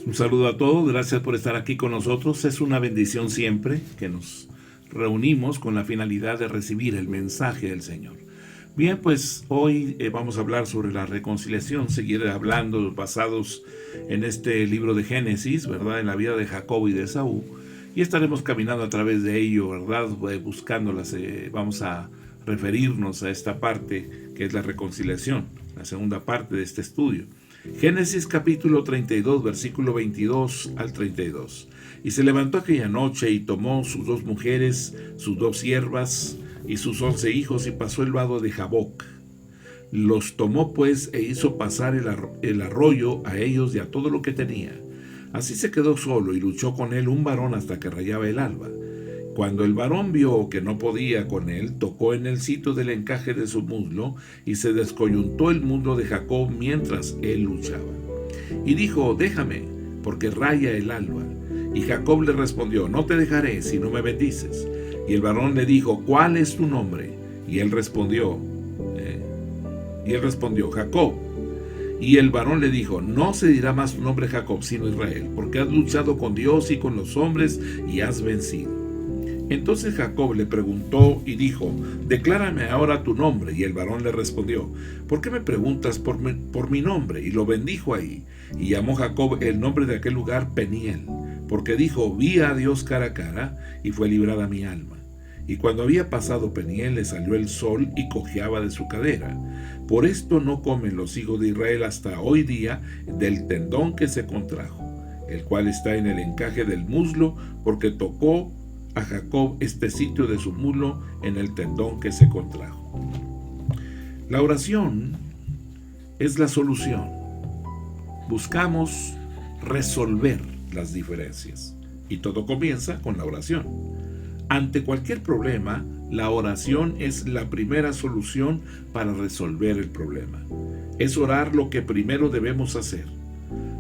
Un saludo a todos, gracias por estar aquí con nosotros. Es una bendición siempre que nos reunimos con la finalidad de recibir el mensaje del Señor. Bien, pues hoy vamos a hablar sobre la reconciliación, seguir hablando basados en este libro de Génesis, ¿verdad? En la vida de Jacob y de Esaú. Y estaremos caminando a través de ello, ¿verdad? Buscándolas. Vamos a referirnos a esta parte que es la reconciliación, la segunda parte de este estudio. Génesis capítulo 32, versículo 22 al 32. Y se levantó aquella noche y tomó sus dos mujeres, sus dos siervas y sus 11 hijos y pasó el vado de Jaboc. Los tomó pues e hizo pasar el arroyo a ellos y a todo lo que tenía. Así se quedó solo y luchó con él un varón hasta que rayaba el alba. Cuando el varón vio que no podía con él, tocó en el sitio del encaje de su muslo y se descoyuntó el muslo de Jacob mientras él luchaba. Y dijo: déjame, porque raya el alba. Y Jacob le respondió: no te dejaré si no me bendices. Y el varón le dijo: ¿cuál es tu nombre? Y él respondió, Jacob. Y el varón le dijo: no se dirá más tu nombre Jacob, sino Israel, porque has luchado con Dios y con los hombres y has vencido. Entonces Jacob le preguntó y dijo: declárame ahora tu nombre. Y el varón le respondió: ¿por qué me preguntas por mi nombre? Y lo bendijo ahí. Y llamó Jacob el nombre de aquel lugar Peniel, porque dijo: vi a Dios cara a cara, y fue librada mi alma. Y cuando había pasado Peniel, le salió el sol y cojeaba de su cadera. Por esto no comen los hijos de Israel hasta hoy día del tendón que se contrajo, el cual está en el encaje del muslo, porque tocó a Jacob este sitio de su muslo en el tendón que se contrajo. La oración es la solución. Buscamos resolver las diferencias y todo comienza con la oración. Ante cualquier problema, la oración es la primera solución para resolver el problema. Es orar lo que primero debemos hacer.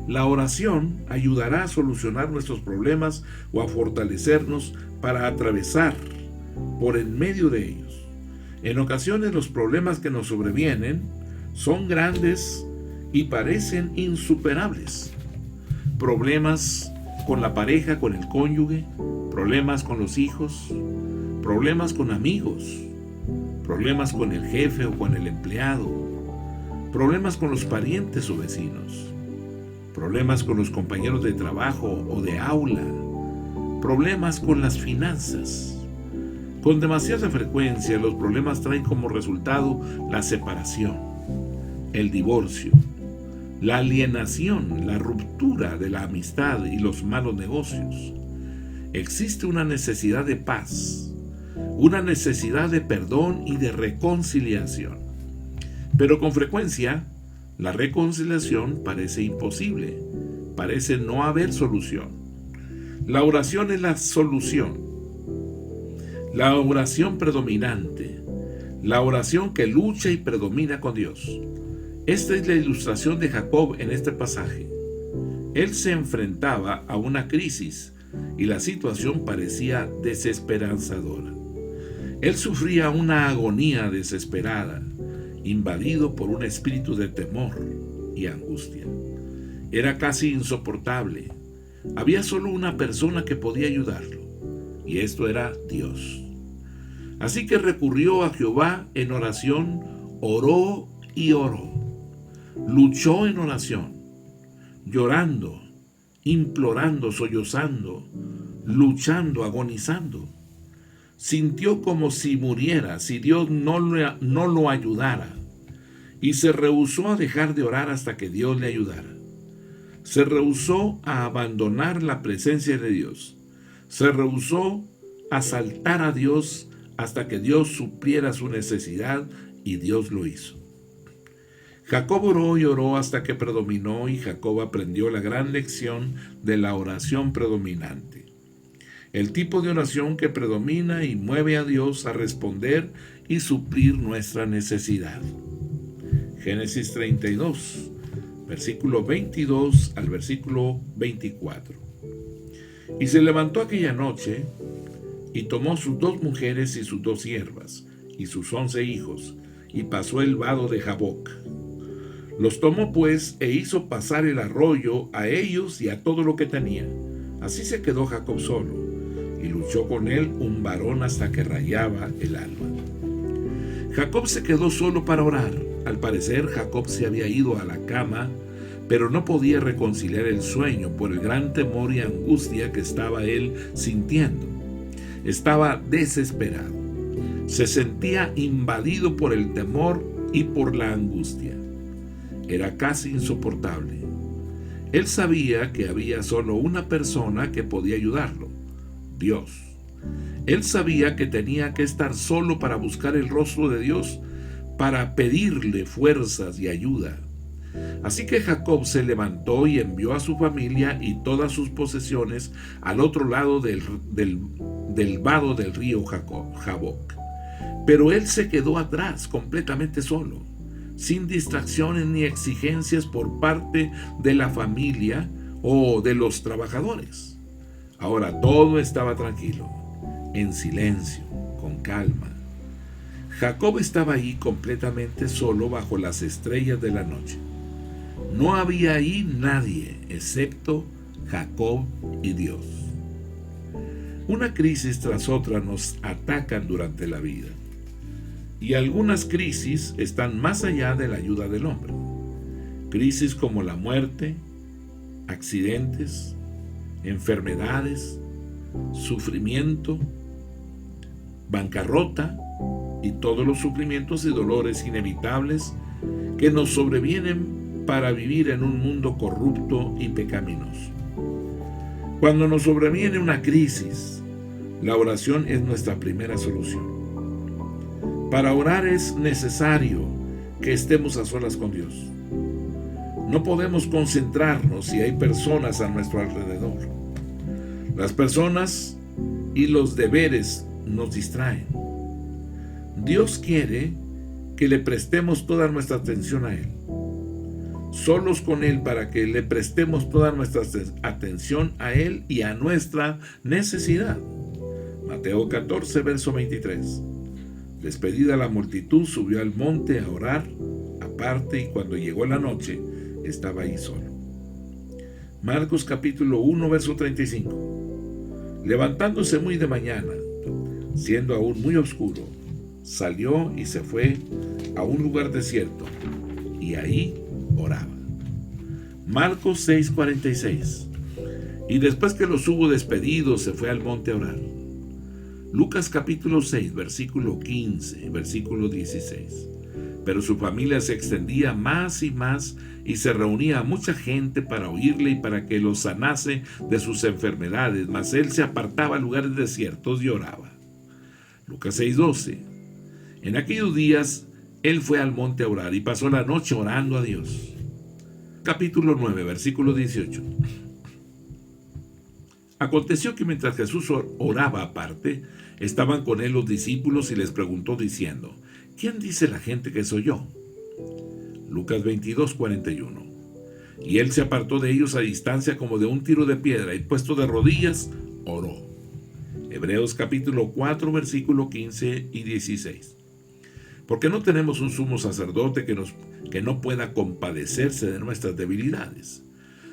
La oración ayudará a solucionar nuestros problemas o a fortalecernos para atravesar por en medio de ellos. En ocasiones los problemas que nos sobrevienen son grandes y parecen insuperables. Problemas con la pareja, con el cónyuge, problemas con los hijos, problemas con amigos, problemas con el jefe o con el empleado, problemas con los parientes o vecinos, problemas con los compañeros de trabajo o de aula, problemas con las finanzas. Con demasiada frecuencia los problemas traen como resultado la separación, el divorcio, la alienación, la ruptura de la amistad y los malos negocios. Existe una necesidad de paz, una necesidad de perdón y de reconciliación. Pero con frecuencia, la reconciliación parece imposible, parece no haber solución. La oración es la solución, la oración predominante, la oración que lucha y predomina con Dios. Esta es la ilustración de Jacob en este pasaje. Él se enfrentaba a una crisis y la situación parecía desesperanzadora. Él sufría una agonía desesperada, invadido por un espíritu de temor y angustia. Era casi insoportable. Había solo una persona que podía ayudarlo, y esto era Dios. Así que recurrió a Jehová en oración, oró y oró. Luchó en oración, llorando, implorando, sollozando, luchando, agonizando. Sintió como si muriera, si Dios no lo ayudara, y se rehusó a dejar de orar hasta que Dios le ayudara. Se rehusó a abandonar la presencia de Dios. Se rehusó a saltar a Dios hasta que Dios supliera su necesidad, y Dios lo hizo. Jacob oró y oró hasta que predominó, y Jacob aprendió la gran lección de la oración predominante. El tipo de oración que predomina y mueve a Dios a responder y suplir nuestra necesidad. Génesis 32, versículo 22 al versículo 24. Y se levantó aquella noche y tomó sus dos mujeres y sus dos siervas y sus 11 hijos y pasó el vado de Jaboc. Los tomó pues e hizo pasar el arroyo a ellos y a todo lo que tenía. Así se quedó Jacob solo, y luchó con él un varón hasta que rayaba el alba. Jacob se quedó solo para orar. Al parecer, Jacob se había ido a la cama, pero no podía reconciliar el sueño por el gran temor y angustia que estaba él sintiendo. Estaba desesperado. Se sentía invadido por el temor y por la angustia. Era casi insoportable. Él sabía que había solo una persona que podía ayudarlo: Dios. Él sabía que tenía que estar solo para buscar el rostro de Dios, para pedirle fuerzas y ayuda. Así que Jacob se levantó y envió a su familia y todas sus posesiones al otro lado del vado del río Jaboc. Pero él se quedó atrás, completamente solo, sin distracciones ni exigencias por parte de la familia o de los trabajadores. Ahora todo estaba tranquilo, en silencio, con calma. Jacob estaba ahí completamente solo bajo las estrellas de la noche. No había ahí nadie excepto Jacob y Dios. Una crisis tras otra nos atacan durante la vida. Y algunas crisis están más allá de la ayuda del hombre. Crisis como la muerte, accidentes, enfermedades, sufrimiento, bancarrota y todos los sufrimientos y dolores inevitables que nos sobrevienen para vivir en un mundo corrupto y pecaminoso. Cuando nos sobreviene una crisis, la oración es nuestra primera solución. Para orar es necesario que estemos a solas con Dios. No podemos concentrarnos si hay personas a nuestro alrededor. Las personas y los deberes nos distraen. Dios quiere que le prestemos toda nuestra atención a Él. Solos con Él para que le prestemos toda nuestra atención a Él y a nuestra necesidad. Mateo 14, verso 23. Despedida la multitud, subió al monte a orar aparte, y cuando llegó la noche, estaba ahí solo. Marcos capítulo 1, verso 35. Levantándose muy de mañana, siendo aún muy oscuro, salió y se fue a un lugar desierto, y ahí oraba. Marcos 6:46. Y después que los hubo despedido, se fue al monte a orar. Lucas capítulo 6, versículo 15, versículo 16. Pero su familia se extendía más y más, y se reunía mucha gente para oírle y para que los sanase de sus enfermedades, mas él se apartaba a lugares desiertos y oraba. Lucas 6:12. En aquellos días él fue al monte a orar y pasó la noche orando a Dios. Capítulo 9, versículo 18. Aconteció que mientras Jesús oraba aparte, estaban con él los discípulos y les preguntó diciendo: ¿Quién dice la gente que soy yo? Lucas 22:41. Y él se apartó de ellos a distancia como de un tiro de piedra, y puesto de rodillas, oró. Hebreos capítulo 4, versículo 15 y 16. Porque no tenemos un sumo sacerdote que no pueda compadecerse de nuestras debilidades,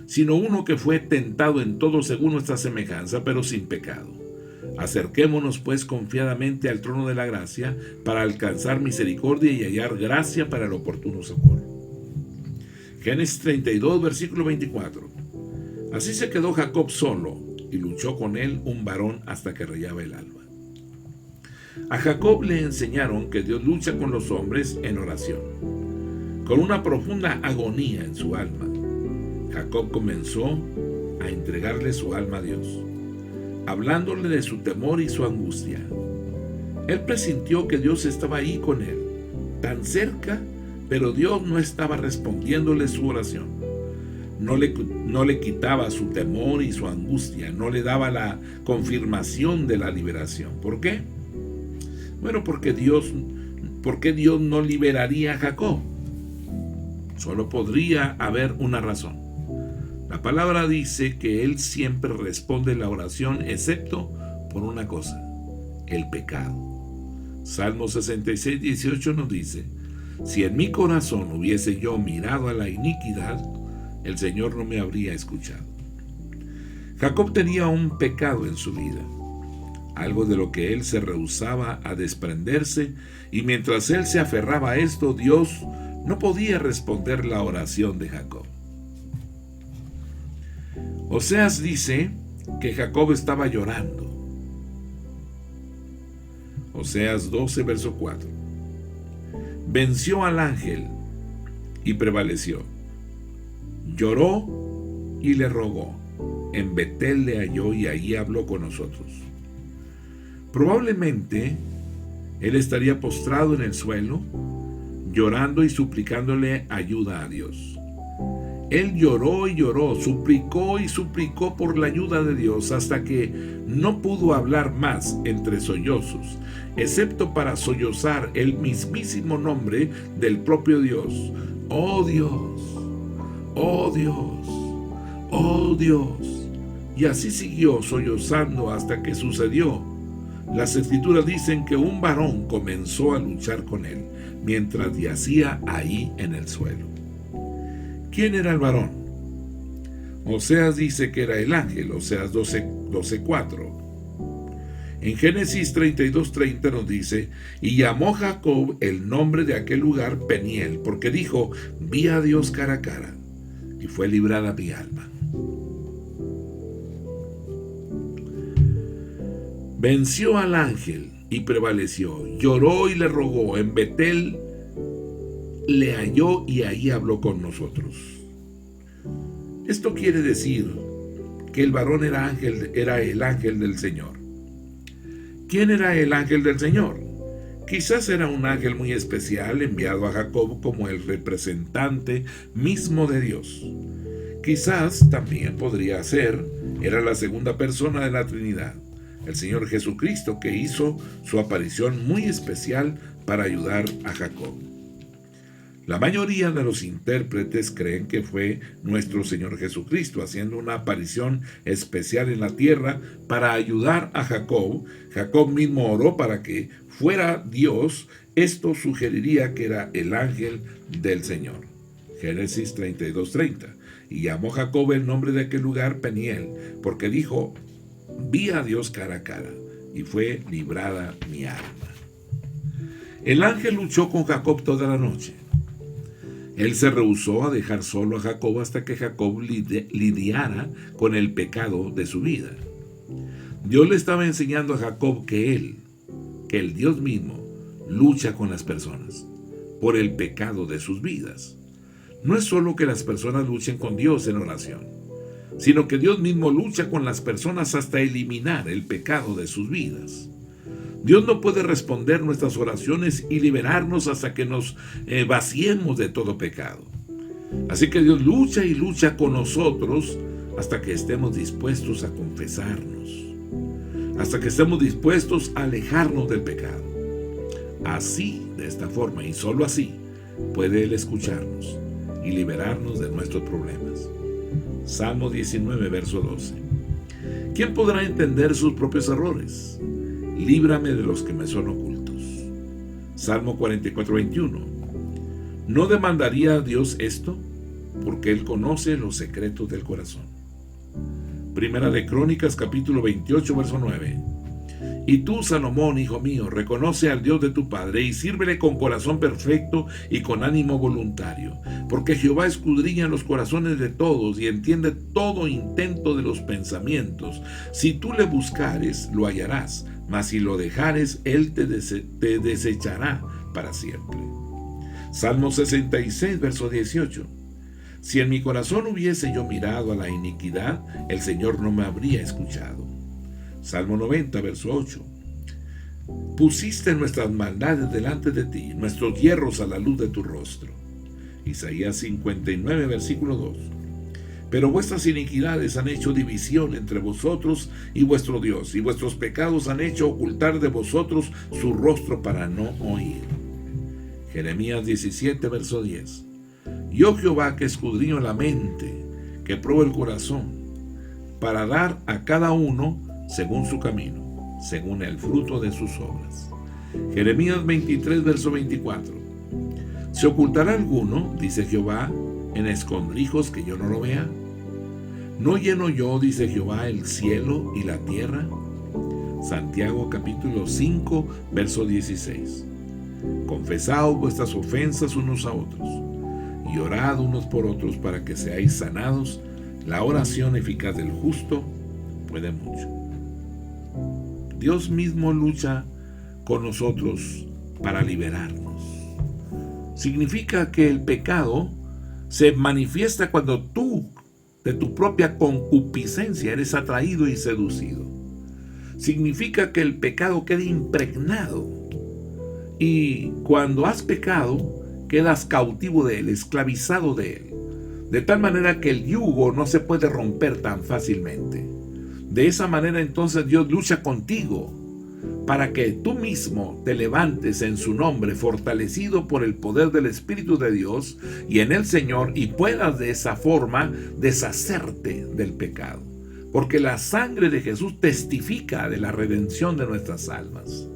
sino uno que fue tentado en todo según nuestra semejanza, pero sin pecado. Acerquémonos pues confiadamente al trono de la gracia para alcanzar misericordia y hallar gracia para el oportuno socorro. Génesis 32, versículo 24. Así se quedó Jacob solo, y luchó con él un varón hasta que rayaba el alba. A Jacob le enseñaron que Dios lucha con los hombres en oración. Con una profunda agonía en su alma, Jacob comenzó a entregarle su alma a Dios, hablándole de su temor y su angustia. Él presintió que Dios estaba ahí con él, tan cerca, pero Dios no estaba respondiéndole su oración. No le quitaba su temor y su angustia, no le daba la confirmación de la liberación. ¿Por qué? Bueno, ¿por qué Dios no liberaría a Jacob? Solo podría haber una razón. La palabra dice que Él siempre responde la oración, excepto por una cosa: el pecado. Salmo 66:18 nos dice: si en mi corazón hubiese yo mirado a la iniquidad, el Señor no me habría escuchado. Jacob tenía un pecado en su vida, algo de lo que él se rehusaba a desprenderse, y mientras él se aferraba a esto, Dios no podía responder la oración de Jacob. Oseas dice que Jacob estaba llorando. Oseas 12, verso 4. Venció al ángel y prevaleció. Lloró y le rogó. En Betel le halló y allí habló con nosotros. Probablemente él estaría postrado en el suelo, llorando y suplicándole ayuda a Dios. Él lloró y lloró, suplicó y suplicó por la ayuda de Dios hasta que no pudo hablar más entre sollozos, excepto para sollozar el mismísimo nombre del propio Dios. ¡Oh Dios! ¡Oh Dios! ¡Oh Dios! Y así siguió sollozando hasta que sucedió. Las escrituras dicen que un varón comenzó a luchar con él, mientras yacía ahí en el suelo. ¿Quién era el varón? Oseas dice que era el ángel, Oseas 12:4. En Génesis 32:30 nos dice, y llamó Jacob el nombre de aquel lugar Peniel, porque dijo, vi a Dios cara a cara, y fue librada mi alma. Venció al ángel y prevaleció, lloró y le rogó, en Betel le halló y ahí habló con nosotros. Esto quiere decir que el varón era el ángel del Señor. ¿Quién era el ángel del Señor? Quizás era un ángel muy especial enviado a Jacob como el representante mismo de Dios. Quizás también podría ser, era la segunda persona de la Trinidad, el Señor Jesucristo, que hizo su aparición muy especial para ayudar a Jacob. La mayoría de los intérpretes creen que fue nuestro Señor Jesucristo haciendo una aparición especial en la tierra para ayudar a Jacob. Jacob mismo oró para que fuera Dios. Esto sugeriría que era el ángel del Señor. Génesis 32:30. Y llamó Jacob el nombre de aquel lugar Peniel, porque dijo, vi a Dios cara a cara, y fue librada mi alma. El ángel luchó con Jacob toda la noche. Él se rehusó a dejar solo a Jacob hasta que Jacob lidiara con el pecado de su vida. Dios le estaba enseñando a Jacob que el Dios mismo, lucha con las personas por el pecado de sus vidas. No es solo que las personas luchen con Dios en oración, sino que Dios mismo lucha con las personas hasta eliminar el pecado de sus vidas. Dios no puede responder nuestras oraciones y liberarnos hasta que nos vaciemos de todo pecado. Así que Dios lucha y lucha con nosotros hasta que estemos dispuestos a confesarnos, hasta que estemos dispuestos a alejarnos del pecado. Así, de esta forma y solo así, puede Él escucharnos y liberarnos de nuestros problemas. Salmo 19, verso 12. ¿Quién podrá entender sus propios errores? Líbrame de los que me son ocultos. Salmo 44, 21. ¿No demandaría a Dios esto? Porque Él conoce los secretos del corazón. Primera de Crónicas, capítulo 28, verso 9. Y tú, Salomón, hijo mío, reconoce al Dios de tu Padre y sírvele con corazón perfecto y con ánimo voluntario, porque Jehová escudriña los corazones de todos y entiende todo intento de los pensamientos. Si tú le buscares, lo hallarás, mas si lo dejares, Él te desechará para siempre. Salmo 66, verso 18. Si en mi corazón hubiese yo mirado a la iniquidad, el Señor no me habría escuchado. Salmo 90, verso 8. Pusiste nuestras maldades delante de ti, nuestros hierros a la luz de tu rostro. Isaías 59, versículo 2. Pero vuestras iniquidades han hecho división entre vosotros y vuestro Dios, y vuestros pecados han hecho ocultar de vosotros su rostro para no oír. Jeremías 17, verso 10. Yo Jehová que escudriño la mente, que pruebo el corazón, para dar a cada uno según su camino, según el fruto de sus obras. Jeremías 23, verso 24. ¿Se ocultará alguno, dice Jehová, en escondrijos que yo no lo vea? ¿No lleno yo, dice Jehová, el cielo y la tierra? Santiago capítulo 5, verso 16. Confesaos vuestras ofensas unos a otros, y orad unos por otros para que seáis sanados. La oración eficaz del justo puede mucho. Dios mismo lucha con nosotros para liberarnos. Significa que el pecado se manifiesta cuando tú, de tu propia concupiscencia, eres atraído y seducido. Significa que el pecado queda impregnado, y cuando has pecado, quedas cautivo de él, esclavizado de él, de tal manera que el yugo no se puede romper tan fácilmente. De esa manera entonces Dios lucha contigo para que tú mismo te levantes en su nombre, fortalecido por el poder del Espíritu de Dios y en el Señor, y puedas de esa forma deshacerte del pecado. Porque la sangre de Jesús testifica de la redención de nuestras almas.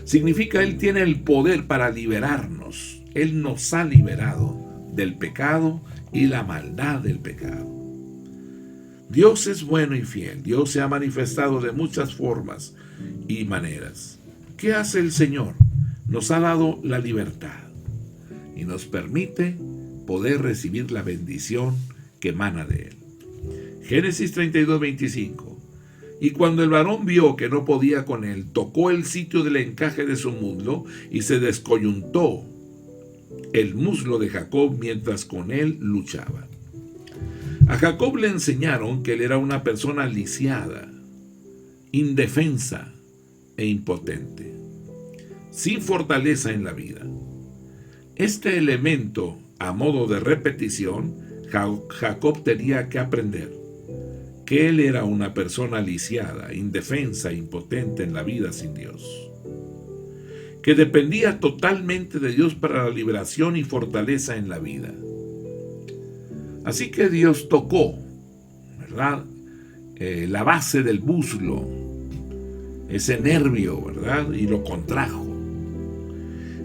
Significa Él tiene el poder para liberarnos. Él nos ha liberado del pecado y la maldad del pecado. Dios es bueno y fiel. Dios se ha manifestado de muchas formas y maneras. ¿Qué hace el Señor? Nos ha dado la libertad y nos permite poder recibir la bendición que emana de Él. Génesis 32, 25. Y cuando el varón vio que no podía con él, tocó el sitio del encaje de su muslo y se descoyuntó el muslo de Jacob mientras con él luchaba. A Jacob le enseñaron que él era una persona lisiada, indefensa e impotente, sin fortaleza en la vida. Este elemento, a modo de repetición, Jacob tenía que aprender que él era una persona lisiada, indefensa e impotente en la vida sin Dios, que dependía totalmente de Dios para la liberación y fortaleza en la vida. Así que Dios tocó, ¿verdad?, la base del muslo, ese nervio, ¿verdad?, y lo contrajo.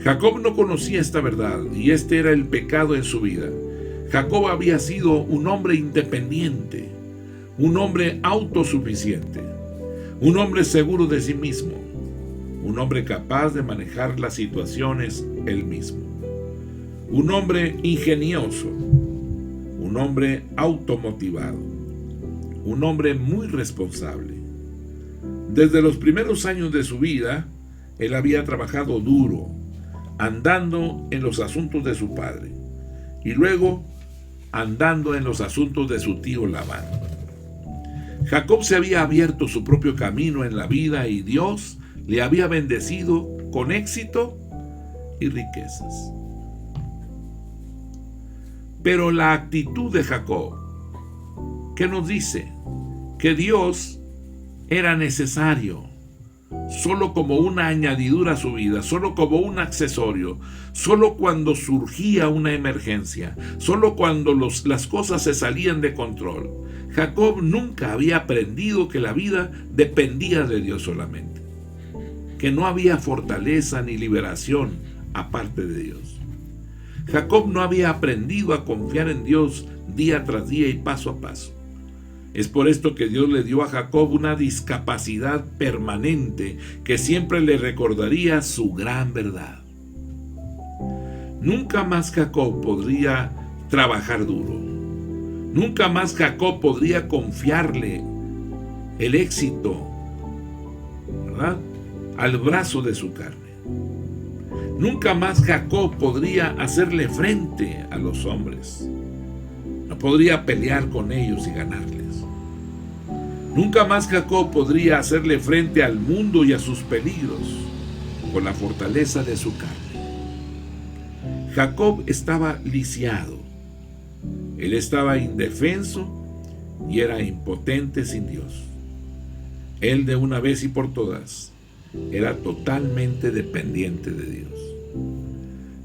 Jacob no conocía esta verdad, y este era el pecado en su vida. Jacob había sido un hombre independiente, un hombre autosuficiente, un hombre seguro de sí mismo, un hombre capaz de manejar las situaciones él mismo, un hombre ingenioso, un hombre automotivado, un hombre muy responsable. Desde los primeros años de su vida, él había trabajado duro, andando en los asuntos de su padre, y luego andando en los asuntos de su tío Labán. Jacob se había abierto su propio camino en la vida y Dios le había bendecido con éxito y riquezas. Pero la actitud de Jacob, ¿qué nos dice? Que Dios era necesario, solo como una añadidura a su vida, solo como un accesorio, solo cuando surgía una emergencia, solo cuando las cosas se salían de control. Jacob nunca había aprendido que la vida dependía de Dios solamente, que no había fortaleza ni liberación aparte de Dios. Jacob no había aprendido a confiar en Dios día tras día y paso a paso. Es por esto que Dios le dio a Jacob una discapacidad permanente que siempre le recordaría su gran verdad. Nunca más Jacob podría trabajar duro. Nunca más Jacob podría confiarle el éxito, ¿verdad?, al brazo de su carne. Nunca más Jacob podría hacerle frente a los hombres. No podría pelear con ellos y ganarles. Nunca más Jacob podría hacerle frente al mundo y a sus peligros con la fortaleza de su carne. Jacob estaba lisiado. Él estaba indefenso y era impotente sin Dios. Él, de una vez y por todas, era totalmente dependiente de Dios.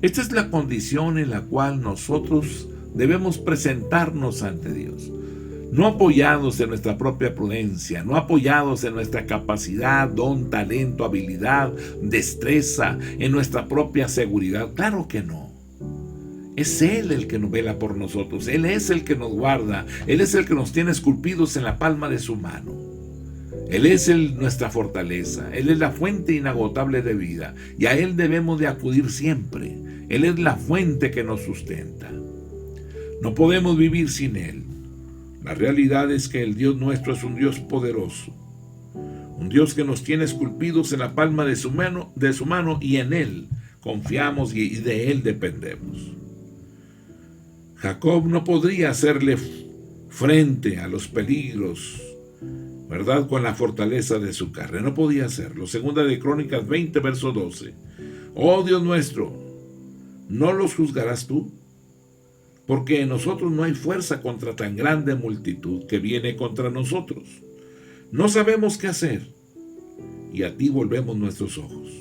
Esta es la condición en la cual nosotros debemos presentarnos ante Dios, no apoyados en nuestra propia prudencia, no apoyados en nuestra capacidad, don, talento, habilidad, destreza, en nuestra propia seguridad. Claro que no. Es Él el que nos vela por nosotros. Él es el que nos guarda. Él es el que nos tiene esculpidos en la palma de su mano. Él es nuestra fortaleza. Él es la fuente inagotable de vida. Y a Él debemos de acudir siempre. Él es la fuente que nos sustenta. No podemos vivir sin Él. La realidad es que el Dios nuestro es un Dios poderoso. Un Dios que nos tiene esculpidos en la palma de su mano y en Él confiamos y de Él dependemos. Jacob no podría hacerle frente a los peligros, ¿verdad?, con la fortaleza de su carne. No podía hacerlo. Segunda de Crónicas 20, verso 12. Oh Dios nuestro, ¿no los juzgarás tú? Porque en nosotros no hay fuerza contra tan grande multitud que viene contra nosotros. No sabemos qué hacer, y a ti volvemos nuestros ojos.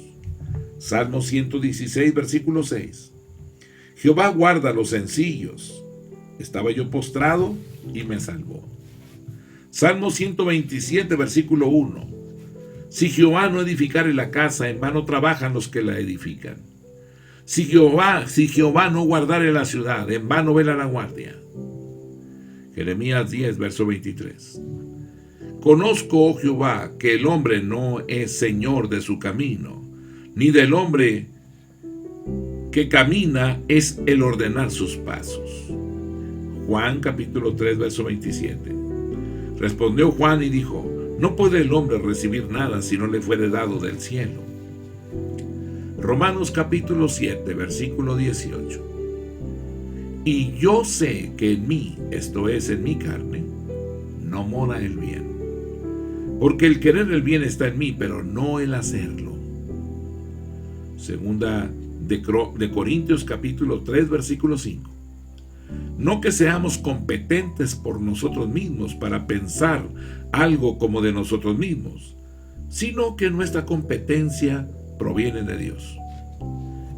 Salmo 116, versículo 6. Jehová guarda a los sencillos. Estaba yo postrado y me salvó. Salmo 127, versículo 1. Si Jehová no edificare la casa, en vano trabajan los que la edifican. Si Jehová no guardare la ciudad, en vano vela la guardia. Jeremías 10, verso 23. Conozco, oh Jehová, que el hombre no es señor de su camino, ni del hombre que camina es el ordenar sus pasos. Juan capítulo 3, verso 27. Respondió Juan y dijo: no puede el hombre recibir nada si no le fuere dado del cielo. Romanos capítulo 7, versículo 18. Y yo sé que en mí, esto es, en mi carne, no mora el bien. Porque el querer el bien está en mí, pero no el hacerlo. Segunda de Corintios capítulo 3, versículo 5. No que seamos competentes por nosotros mismos para pensar algo como de nosotros mismos, sino que nuestra competencia proviene de Dios.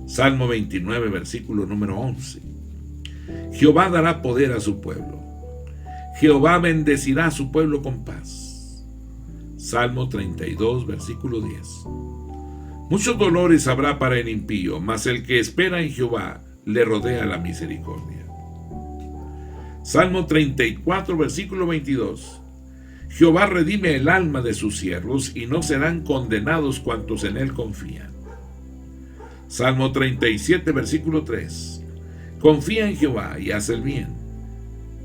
Salmo 29, versículo número 11. Jehová dará poder a su pueblo. Jehová bendecirá a su pueblo con paz. Salmo 32, versículo 10. Muchos dolores habrá para el impío, mas el que espera en Jehová le rodea la misericordia. Salmo 34, versículo 22. Jehová redime el alma de sus siervos, y no serán condenados cuantos en él confían. Salmo 37, versículo 3. Confía en Jehová y haz el bien,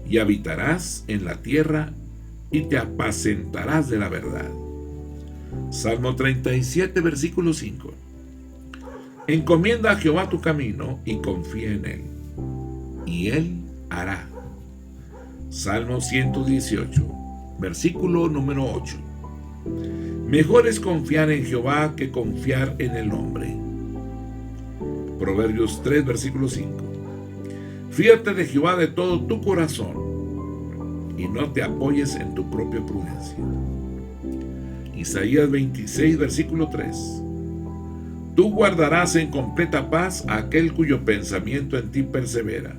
y habitarás en la tierra, y te apacentarás de la verdad. Salmo 37, versículo 5. Encomienda a Jehová tu camino y confía en él, y él hará. Salmo 118, versículo número 8. Mejor es confiar en Jehová que confiar en el hombre. Proverbios 3, versículo 5. Fíate de Jehová de todo tu corazón, y no te apoyes en tu propia prudencia. Isaías 26, versículo 3. Tú guardarás en completa paz a aquel cuyo pensamiento en ti persevera,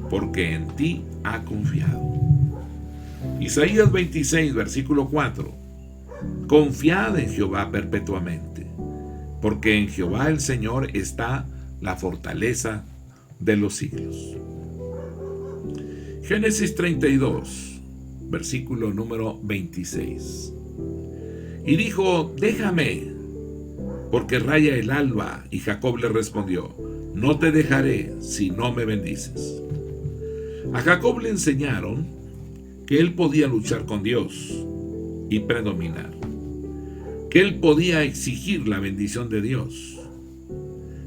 porque en ti ha confiado. Isaías 26, versículo 4. Confiad en Jehová perpetuamente, porque en Jehová el Señor está la fortaleza de los siglos. Génesis 32, versículo número 26. Y dijo: déjame, porque raya el alba. Y Jacob le respondió: no te dejaré si no me bendices. A Jacob le enseñaron que él podía luchar con Dios y predominar, que él podía exigir la bendición de Dios.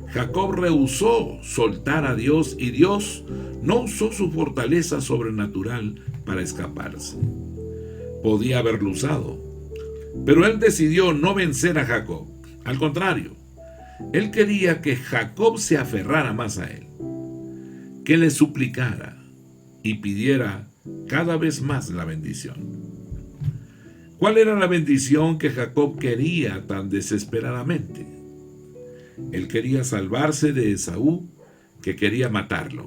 Jacob rehusó soltar a Dios, y Dios no usó su fortaleza sobrenatural para escaparse. Podía haberlo usado, pero él decidió no vencer a Jacob. Al contrario, él quería que Jacob se aferrara más a él, que le suplicara y pidiera cada vez más la bendición. ¿Cuál era la bendición que Jacob quería tan desesperadamente? Él quería salvarse de Esaú, que quería matarlo.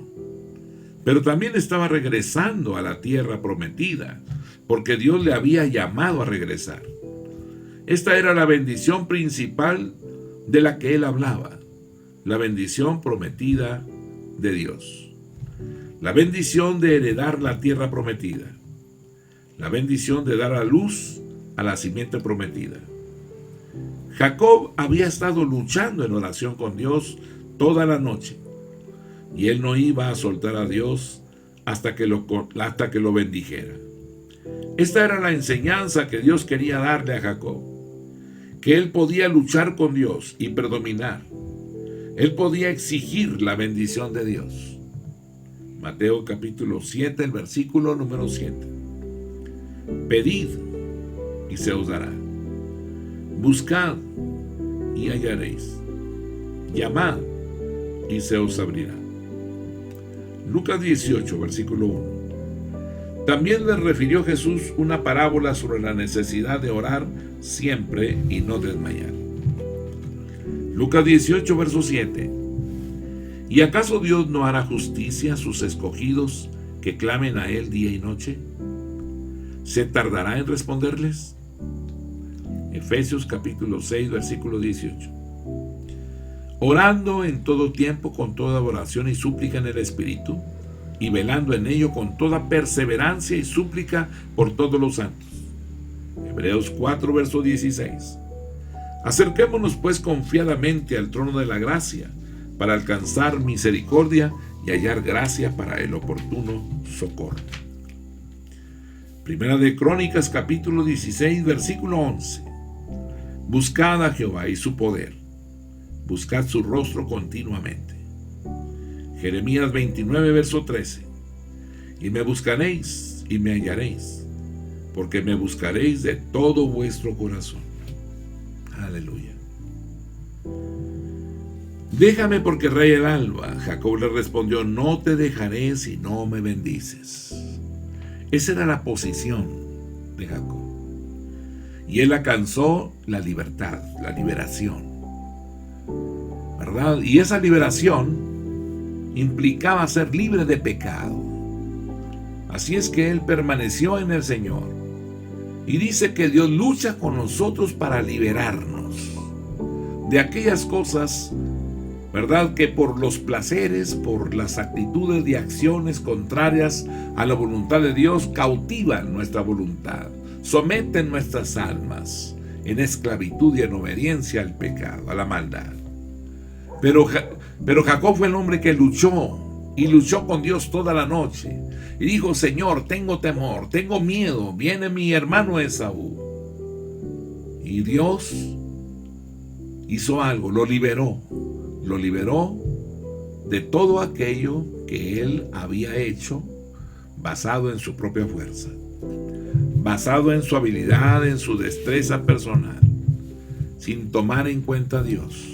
Pero también estaba regresando a la tierra prometida, porque Dios le había llamado a regresar. Esta era la bendición principal de la que él hablaba, la bendición prometida de Dios. La bendición de heredar la tierra prometida. La bendición de dar a luz a la simiente prometida. Jacob había estado luchando en oración con Dios toda la noche, y él no iba a soltar a Dios hasta que lo bendijera. Esta era la enseñanza que Dios quería darle a Jacob, que él podía luchar con Dios y predominar. Él podía exigir la bendición de Dios. Mateo capítulo 7, el versículo número 7. Pedid y se os dará. Buscad y hallaréis. Llamad y se os abrirá. Lucas 18, versículo 1. También les refirió Jesús una parábola sobre la necesidad de orar siempre y no desmayar. Lucas 18, verso 7. ¿Y acaso Dios no hará justicia a sus escogidos que clamen a Él día y noche? ¿Se tardará en responderles? Efesios capítulo 6, versículo 18. Orando en todo tiempo con toda oración y súplica en el Espíritu, y velando en ello con toda perseverancia y súplica por todos los santos. Hebreos 4, verso 16. Acerquémonos pues confiadamente al trono de la gracia, para alcanzar misericordia y hallar gracia para el oportuno socorro. Primera de Crónicas capítulo 16, versículo 11. Buscad a Jehová y su poder, buscad su rostro continuamente. Jeremías 29, verso 13. Y me buscaréis y me hallaréis, porque me buscaréis de todo vuestro corazón. Aleluya. Déjame porque raya el alba. Jacob le respondió, no te dejaré si no me bendices. Esa era la posición de Jacob. Y él alcanzó la libertad, la liberación, ¿verdad? Y esa liberación implicaba ser libre de pecado. Así es que él permaneció en el Señor. Y dice que Dios lucha con nosotros para liberarnos de aquellas cosas, ¿verdad?, que por los placeres, por las actitudes y acciones contrarias a la voluntad de Dios, cautivan nuestra voluntad, someten nuestras almas en esclavitud y en obediencia al pecado, a la maldad. Pero Jacob fue el hombre que luchó, y luchó con Dios toda la noche. Y dijo, Señor, tengo temor, tengo miedo, viene mi hermano Esaú. Y Dios hizo algo, lo liberó de todo aquello que él había hecho basado en su propia fuerza, basado en su habilidad, en su destreza personal, sin tomar en cuenta a Dios,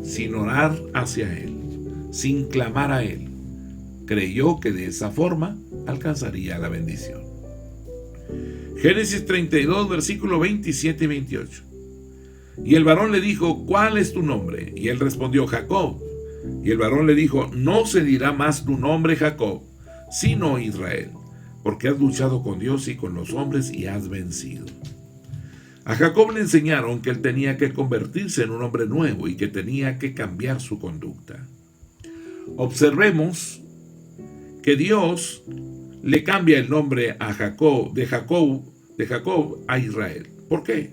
sin orar hacia Él, sin clamar a Él. Creyó que de esa forma alcanzaría la bendición. Génesis 32, versículo 27 y 28. Y el varón le dijo, ¿cuál es tu nombre? Y él respondió, Jacob. Y el varón le dijo, no se dirá más tu nombre Jacob, sino Israel, porque has luchado con Dios y con los hombres y has vencido. A Jacob le enseñaron que él tenía que convertirse en un hombre nuevo y que tenía que cambiar su conducta. Observemos que Dios le cambia el nombre a Jacob, de Jacob a Israel. ¿Por qué?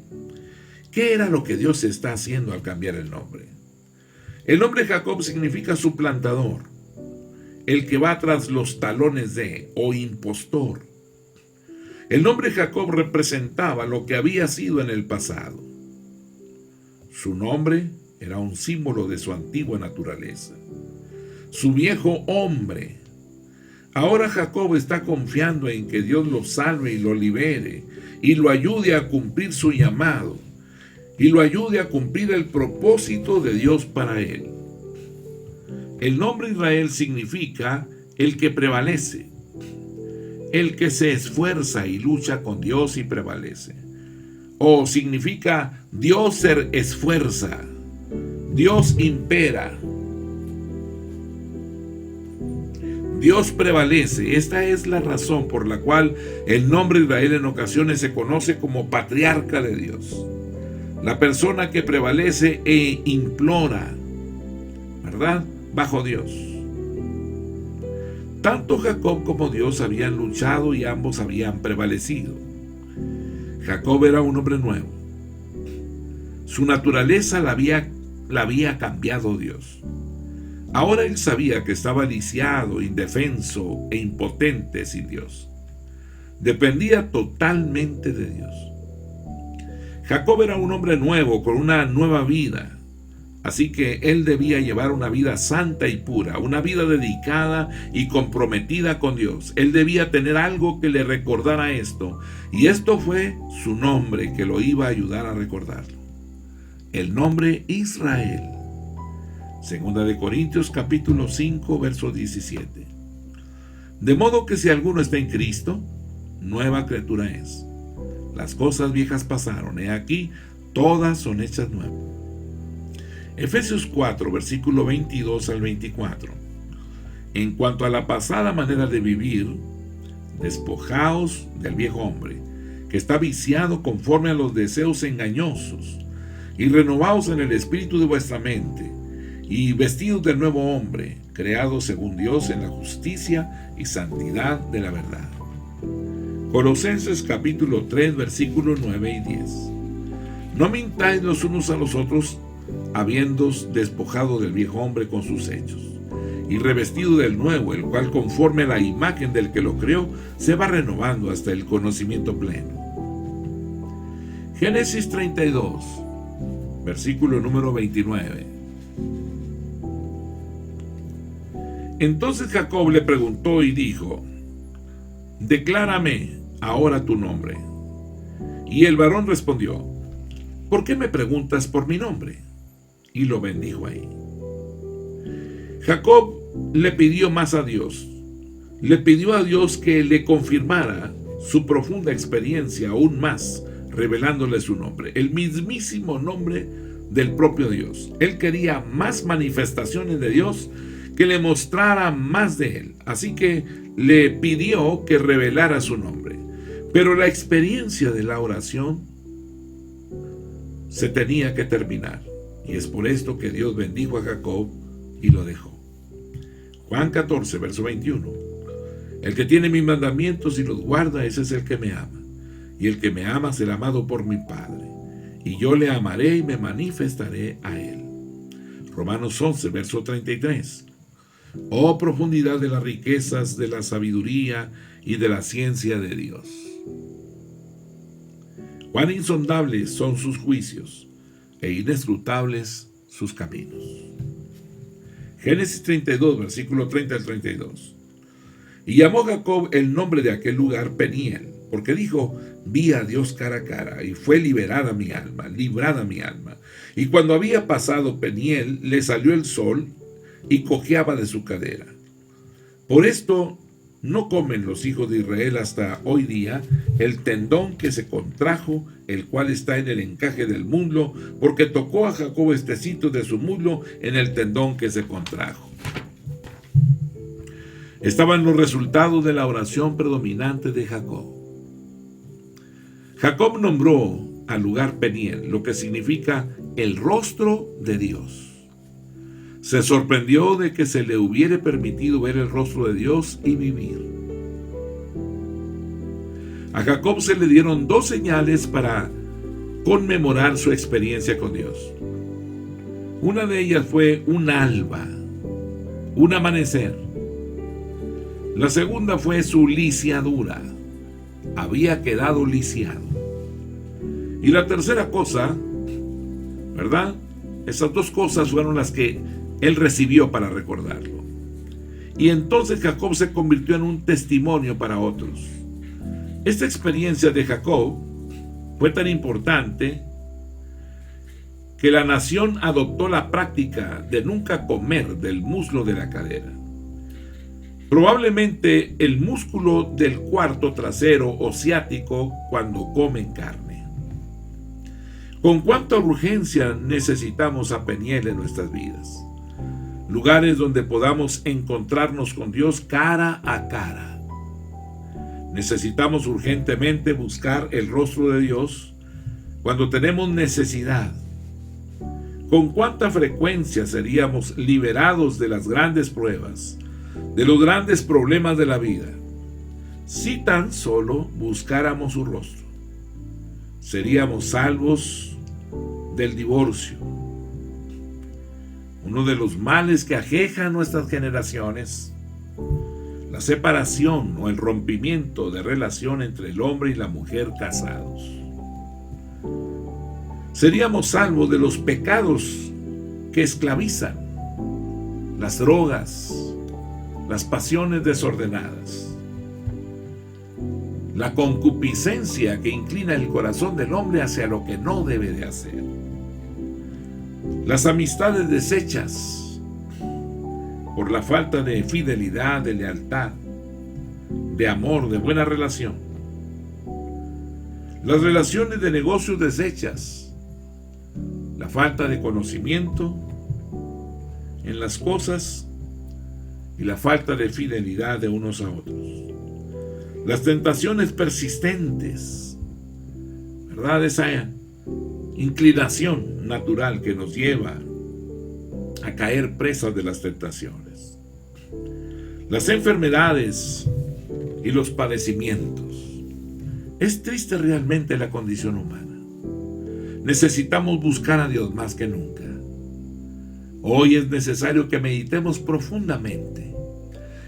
¿Qué era lo que Dios está haciendo al cambiar el nombre? El nombre Jacob significa suplantador, el que va tras los talones de, o impostor. El nombre Jacob representaba lo que había sido en el pasado. Su nombre era un símbolo de su antigua naturaleza, su viejo hombre. Ahora Jacob está confiando en que Dios lo salve y lo libere y lo ayude a cumplir su llamado y lo ayude a cumplir el propósito de Dios para él. El nombre Israel significa el que prevalece, el que se esfuerza y lucha con Dios y prevalece. O significa Dios se esfuerza, Dios impera, Dios prevalece. Esta es la razón por la cual el nombre Israel en ocasiones se conoce como patriarca de Dios. La persona que prevalece e implora, ¿verdad?, bajo Dios. tanto Jacob como Dios habían luchado y ambos habían prevalecido. Jacob era un hombre nuevo. Su naturaleza la había cambiado Dios. Ahora él sabía que estaba lisiado, indefenso e impotente sin Dios. Dependía totalmente de Dios. Jacob era un hombre nuevo, con una nueva vida. Así que él debía llevar una vida santa y pura, una vida dedicada y comprometida con Dios. Él debía tener algo que le recordara esto, y esto fue su nombre que lo iba a ayudar a recordarlo. El nombre Israel. Segunda de Corintios capítulo 5, verso 17. De modo que si alguno está en Cristo, nueva criatura es. Las cosas viejas pasaron, he aquí, todas son hechas nuevas. Efesios 4, versículo 22 al 24. En cuanto a la pasada manera de vivir, despojaos del viejo hombre, que está viciado conforme a los deseos engañosos, y renovaos en el espíritu de vuestra mente, y vestidos del nuevo hombre, creado según Dios en la justicia y santidad de la verdad. Colosenses capítulo 3, versículos 9 y 10. No mintáis los unos a los otros, habiéndoos despojado del viejo hombre con sus hechos, y revestido del nuevo, el cual conforme a la imagen del que lo creó, se va renovando hasta el conocimiento pleno. Génesis 32, versículo número 29. Entonces Jacob le preguntó y dijo: declárame ahora tu nombre. Y el varón respondió: ¿por qué me preguntas por mi nombre? Y lo bendijo ahí. Jacob le pidió más a Dios. Le pidió a Dios que le confirmara su profunda experiencia aún más, revelándole su nombre, el mismísimo nombre del propio Dios. Él quería más manifestaciones de Dios, que le mostrara más de él. Así que le pidió que revelara su nombre. Pero la experiencia de la oración se tenía que terminar. Y es por esto que Dios bendijo a Jacob y lo dejó. Juan 14, verso 21. El que tiene mis mandamientos y los guarda, ese es el que me ama. Y el que me ama será amado por mi Padre. Y yo le amaré y me manifestaré a él. Romanos 11, verso 33. Oh profundidad de las riquezas, de la sabiduría y de la ciencia de Dios. Cuán insondables son sus juicios e inescrutables sus caminos. Génesis 32, versículo 30 al 32. Y llamó Jacob el nombre de aquel lugar Peniel, porque dijo: vi a Dios cara a cara, y fue librada mi alma. Y cuando había pasado Peniel, le salió el sol y cojeaba de su cadera. Por esto no comen los hijos de Israel hasta hoy día el tendón que se contrajo, el cual está en el encaje del muslo, porque tocó a Jacob estecito de su muslo en el tendón que se contrajo. Estaban los resultados de la oración predominante de Jacob. Jacob nombró al lugar Peniel, lo que significa el rostro de Dios. Se sorprendió de que se le hubiera permitido ver el rostro de Dios y vivir. A Jacob se le dieron dos señales para conmemorar su experiencia con Dios. Una de ellas fue un alba, un amanecer. La segunda fue su lisiadura. Había quedado lisiado. Y la tercera cosa, ¿verdad? Esas dos cosas fueron las que él recibió para recordarlo. Y entonces Jacob se convirtió en un testimonio para otros. Esta experiencia de Jacob fue tan importante que la nación adoptó la práctica de nunca comer del muslo de la cadera. Probablemente el músculo del cuarto trasero o ciático cuando comen carne. ¿Con cuánta urgencia necesitamos a Peniel en nuestras vidas? Lugares donde podamos encontrarnos con Dios cara a cara. Necesitamos urgentemente buscar el rostro de Dios cuando tenemos necesidad. ¿Con cuánta frecuencia seríamos liberados de las grandes pruebas de los grandes problemas de la vida. Si tan solo buscáramos su rostro, seríamos salvos del divorcio. Uno de los males que aqueja a nuestras generaciones, la separación o el rompimiento de relación entre el hombre y la mujer casados. Seríamos salvos de los pecados que esclavizan, las drogas, las pasiones desordenadas, la concupiscencia que inclina el corazón del hombre hacia lo que no debe de hacer, las amistades deshechas por la falta de fidelidad, de lealtad, de amor, de buena relación, las relaciones de negocios deshechas, la falta de conocimiento en las cosas y la falta de fidelidad de unos a otros. Las tentaciones persistentes, ¿verdad? Esa inclinación natural que nos lleva a caer presas de las tentaciones. Las enfermedades y los padecimientos. Es triste realmente la condición humana. Necesitamos buscar a Dios más que nunca. Hoy es necesario que meditemos profundamente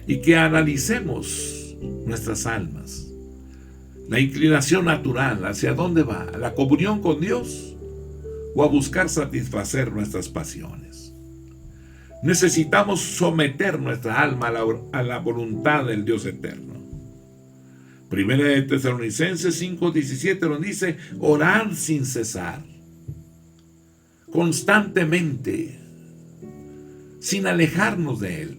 y que analicemos nuestras almas. La inclinación natural, ¿hacia dónde va? ¿A la comunión con Dios o a buscar satisfacer nuestras pasiones? Necesitamos someter nuestra alma a la voluntad del Dios eterno. Primera de Tesalonicenses 5:17 nos dice: orar sin cesar, constantemente, sin alejarnos de Él,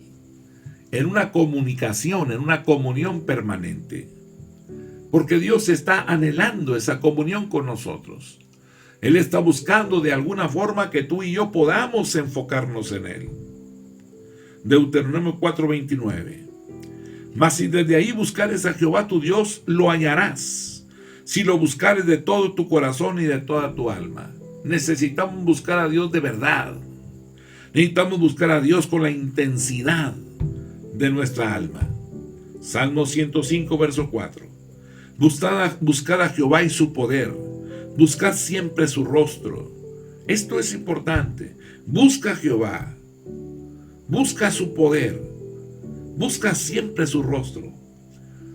en una comunicación, en una comunión permanente, porque Dios está anhelando esa comunión con nosotros. Él está buscando de alguna forma que tú y yo podamos enfocarnos en Él. Deuteronomio 4:29. Mas si desde ahí buscares a Jehová tu Dios, lo hallarás, si lo buscares de todo tu corazón y de toda tu alma. Necesitamos buscar a Dios de verdad. Necesitamos buscar a Dios con la intensidad de nuestra alma. Salmo 105, verso 4. Buscad a Jehová y su poder. Buscad siempre su rostro. Esto es importante. Busca a Jehová. Busca su poder. Busca siempre su rostro.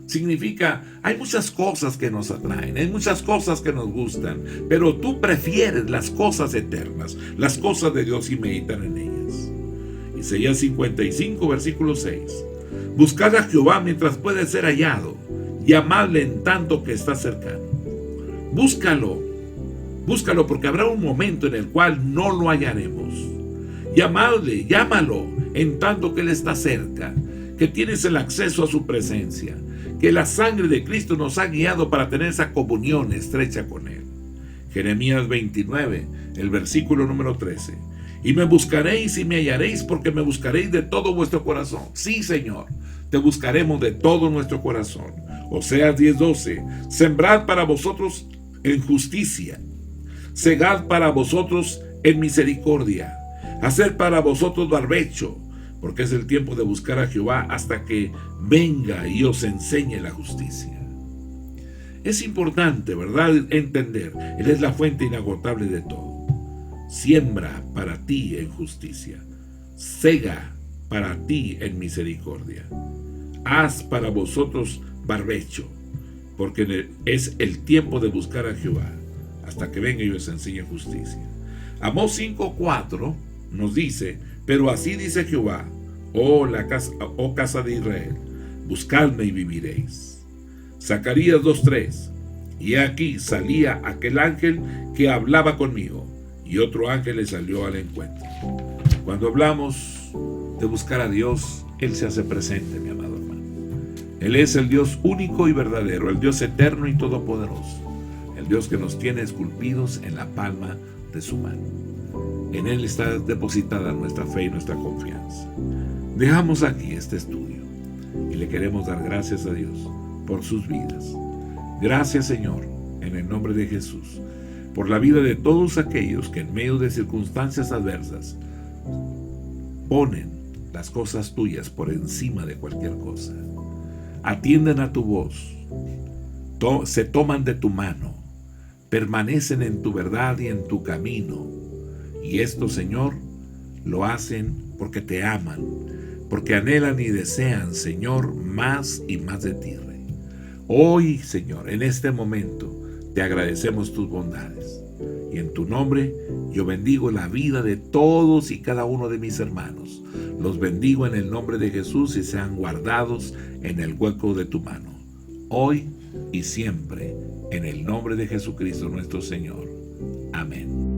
Significa, hay muchas cosas que nos atraen, hay muchas cosas que nos gustan, pero tú prefieres las cosas eternas, las cosas de Dios, y meditar en ellas. Isaías 55, versículo 6. Buscad a Jehová mientras puede ser hallado, llamadle en tanto que está cercano. Búscalo porque habrá un momento en el cual no lo hallaremos. Llamadle, llámalo en tanto que Él está cerca, que tienes el acceso a su presencia, que la sangre de Cristo nos ha guiado para tener esa comunión estrecha con Él. Jeremías 29, el versículo número 13. Y me buscaréis y me hallaréis, porque me buscaréis de todo vuestro corazón. Sí, Señor, te buscaremos de todo nuestro corazón. Oseas 10:12. Sembrad para vosotros en justicia, segad para vosotros en misericordia, haced para vosotros barbecho, porque es el tiempo de buscar a Jehová hasta que venga y os enseñe la justicia. Es importante, ¿verdad?, entender, Él es la fuente inagotable de todo. Siembra para ti en justicia, sega para ti en misericordia, haz para vosotros barbecho, porque es el tiempo de buscar a Jehová hasta que venga y os enseñe justicia. Amós 5:4 nos dice: pero así dice Jehová, oh casa de Israel, buscadme y viviréis. Zacarías 2:3. Y aquí salía aquel ángel que hablaba conmigo, y otro ángel le salió al encuentro. Cuando hablamos de buscar a Dios, Él se hace presente, mi amado hermano. Él es el Dios único y verdadero, el Dios eterno y todopoderoso, el Dios que nos tiene esculpidos en la palma de su mano. En Él está depositada nuestra fe y nuestra confianza. Dejamos aquí este estudio y le queremos dar gracias a Dios por sus vidas. Gracias, Señor, en el nombre de Jesús, por la vida de todos aquellos que en medio de circunstancias adversas ponen las cosas tuyas por encima de cualquier cosa. Atienden a tu voz, se toman de tu mano, permanecen en tu verdad y en tu camino. Y esto, Señor, lo hacen porque te aman, porque anhelan y desean, Señor, más y más de ti, Rey. Hoy, Señor, en este momento, te agradecemos tus bondades. Y en tu nombre, yo bendigo la vida de todos y cada uno de mis hermanos. Los bendigo en el nombre de Jesús y sean guardados en el hueco de tu mano. Hoy y siempre, en el nombre de Jesucristo nuestro Señor. Amén.